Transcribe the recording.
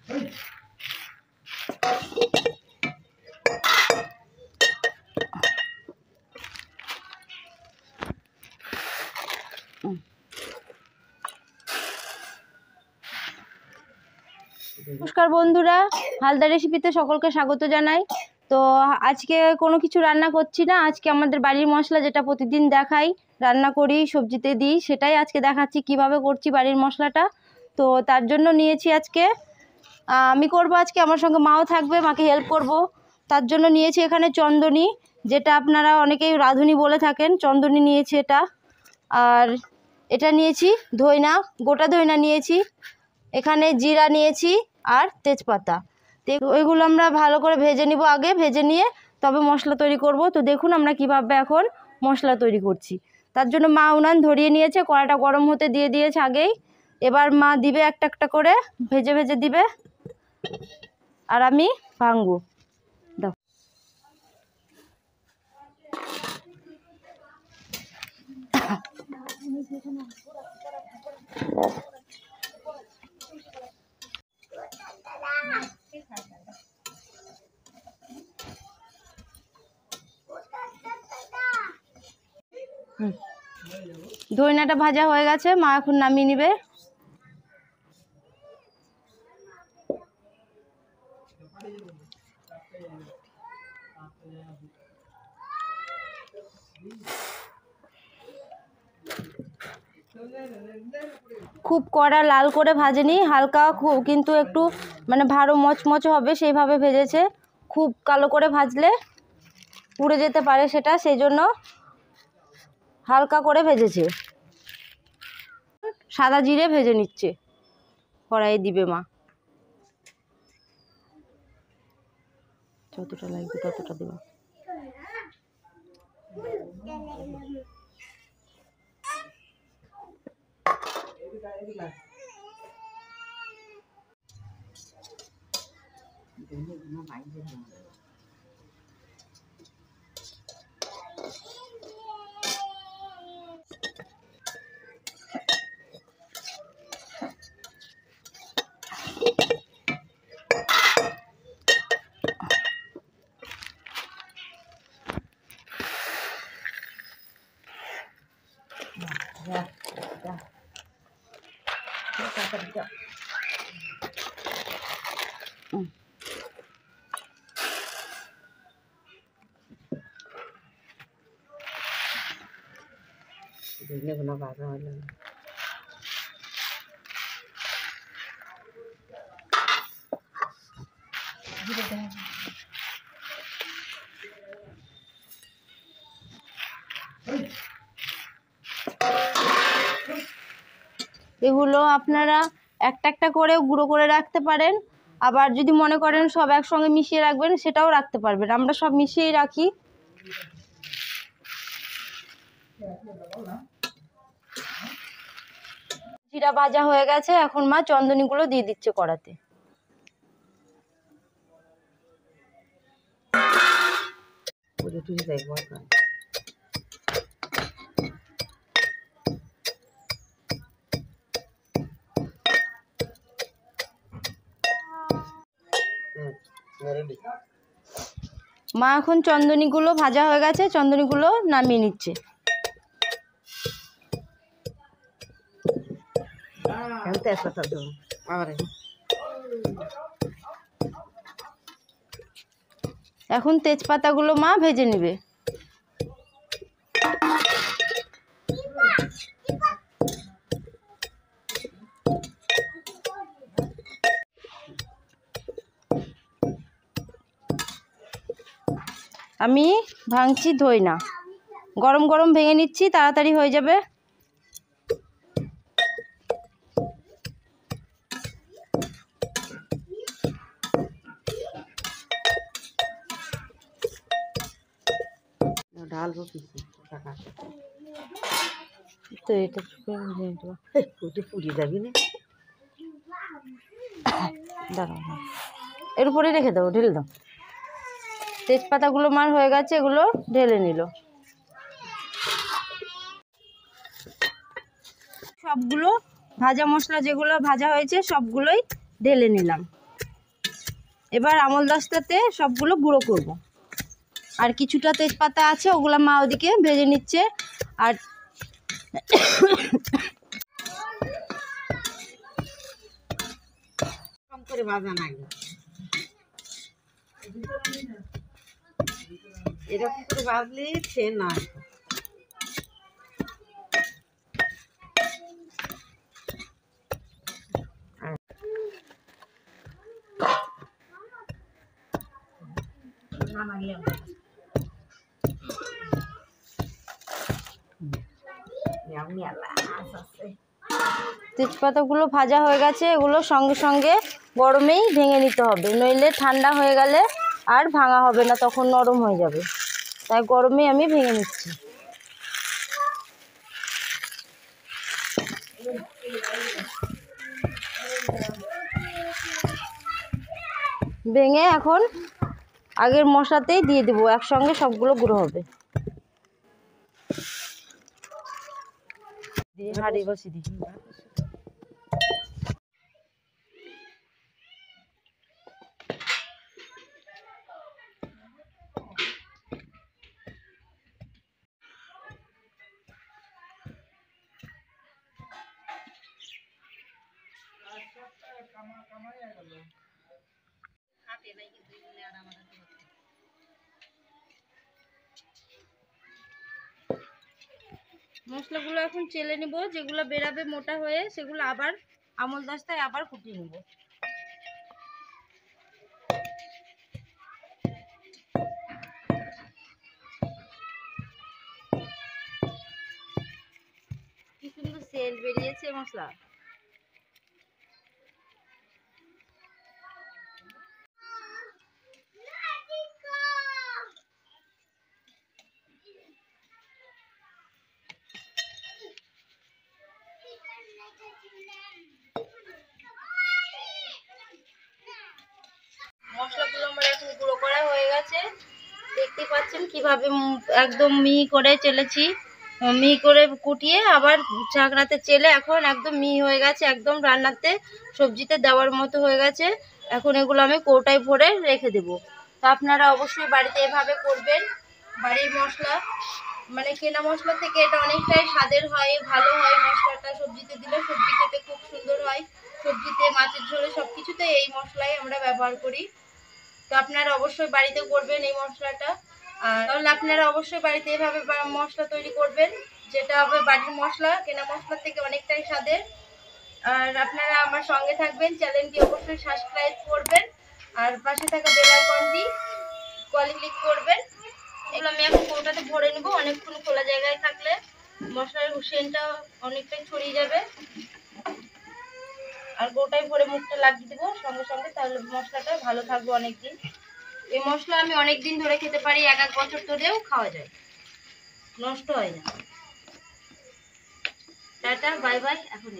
নমস্কার বন্ধুরা, হালদার রেসিপিতে সকলকে স্বাগত জানাই। তো আজকে কোনো কিছু রান্না করছি না, আজকে আমাদের বাড়ির মশলা যেটা প্রতিদিন দেখাই, রান্না করি, সবজিতে দিই, সেটাই আজকে দেখাচ্ছি কিভাবে করছি বাড়ির মশলাটা। তো তার জন্য নিয়েছি আজকে আমি করব, আজকে আমার সঙ্গে মাও থাকবে, মাকে হেল্প করব। তার জন্য নিয়েছি এখানে চন্দনী, যেটা আপনারা অনেকেই রাঁধুনি বলে থাকেন, চন্দনী নিয়েছি এটা। আর এটা নিয়েছি ধইনা, গোটা ধইনা নিয়েছি, এখানে জিরা নিয়েছি আর তেজপাতা। ওইগুলো আমরা ভালো করে ভেজে নিব, আগে ভেজে নিয়ে তবে মশলা তৈরি করব। তো দেখুন আমরা কিভাবে এখন মশলা তৈরি করছি। তার জন্য মা উনান ধরিয়ে নিয়েছে, কড়াটা গরম হতে দিয়ে দিয়েছে আগেই। এবার মা দিবে একটা একটা করে, ভেজে ভেজে দিবে আর আমি ভাঙবো। দাও। ধইনাটা ভাজা হয়ে গেছে, মা এখন নামিয়ে নিবে। খুব কড়া লাল করে ভাজেনি, হালকা কিন্তু একটু মানে ভালো মচমচে হবে সেইভাবে ভেজেছে। খুব কালো করে ভাজলে পুড়ে যেতে পারে সেটা, সেই জন্য হালকা করে ভেজেছে। সাদা জিরে ভেজে নিচ্ছে, কড়াইয়ে দিবে মা। যতটা লাগবে ততটা দেবো। এগুলো আপনারা একটা একটা করে গুঁড়ো করে রাখতে পারেন, আবার যদি মনে করেন সব একসঙ্গে মিশিয়ে রাখবেন সেটাও রাখতে পারবেন। আমরা সব মিশিয়েই রাখি। জিরা ভাজা হয়ে গেছে, এখন মা চন্দনীগুলো দিয়ে দিচ্ছে কড়াতে। মা এখন চন্দনীগুলো ভাজা হয়ে গেছে, চন্দনীগুলো নামিয়ে নিচ্ছে। এখন তেজপাতাগুলো মা ভেজে নেবে। আমি ভাঙছি ধইনা, গরম গরম ভেঙে নিচ্ছি, তাড়াতাড়ি হয়ে যাবে। তো এটা পুড়িয়ে যাবি না, দাঁড়াও এর উপরে রেখে দাও, ঢেলে দাও। তেজপাতাগুলো মার হয়ে গেছে, এগুলো ঢেলে নিল। সবগুলো ভাজা মশলা যেগুলো ভাজা হয়েছে সবগুলোই ঢেলে নিলাম। এবার আমল দস্তাতে সবগুলো গুঁড়ো করব। আর কিছুটা তেজপাতা আছে, ওগুলো মা ওদিকে ভেজে নিচ্ছে। আর কম করে ভাজা না, এরকম করে ভাজলে সে না। তেজপাতাগুলো ভাজা হয়ে গেছে, এগুলো সঙ্গে সঙ্গে গরমেই ভেঙে নিতে হবে, নইলে ঠান্ডা হয়ে গেলে আর ভাঙা হবে না, তখন নরম হয়ে যাবে। তাই গরমেই আমি ভেঙে নিচ্ছি। ভেঙে এখন আগের মশলাতেই দিয়ে দেবো, একসঙ্গে সবগুলো গুঁড়ো হবে। হাঁড়ি বসিয়ে দিই। মশলাগুলো এখন চেলে নিব, যেগুলো বেরাবে মোটা হয়ে সেগুলো আবার আমল দস্তায় আবার কুটিয়ে নিব। কি সুন্দর সেন্ট বেরিয়েছে মশলা। মশলাগুলো আমার এখন গুঁড়ো করা হয়ে গেছে, দেখতে পাচ্ছেন কিভাবে একদম মিহি করে চেলেছি। মিহি করে কুটিয়ে আবার চাকরাতে চেলে এখন একদম মিহি হয়ে গেছে, একদম রান্নাতে সবজিতে দেওয়ার মতো হয়ে গেছে। এখন এগুলো আমি কৌটায় ভরে রেখে দেব। তো আপনারা অবশ্যই বাড়িতে এভাবে করবেন। বাড়ির মশলা মানে কেনা মশলা থেকে এটা অনেকটাই স্বাদের হয়, ভালো হয়। মশলাটা সবজিতে দিলে সবজি খেতে খুব সুন্দর হয়। সবজিতে, মাছের ঝোলে সব কিছুতে এই মশলাই আমরা ব্যবহার করি। তো আপনারা অবশ্যই বাড়িতে করবেন এই মশলাটা। আর তাহলে আপনারা অবশ্যই বাড়িতে এভাবে মশলা তৈরি করবেন, যেটা হবে বাড়ির মশলা কেনা মশলার থেকে অনেকটাই স্বাদের। আর আপনারা আমার সঙ্গে থাকবেন, চ্যানেলটি অবশ্যই সাবস্ক্রাইব করবেন, আর পাশে থাকা বেল আইকনটি ক্লিক করবেন। এগুলো আমি এখন কৌটাতে ভরে নেব। অনেকক্ষণ খোলা জায়গায় থাকলে মশলার সেন্টটা অনেকটাই ছড়িয়ে যাবে। আর কৌটায় ভরে মুখটা লাগিয়ে দেবো সঙ্গে সঙ্গে, তাহলে মশলাটা ভালো থাকবে অনেকদিন। এই মশলা আমি অনেক দিন ধরে খেতে পারি, এক বছর ধরেও খাওয়া যায়, নষ্ট হয় না। টাটা, বাই বাই, এখন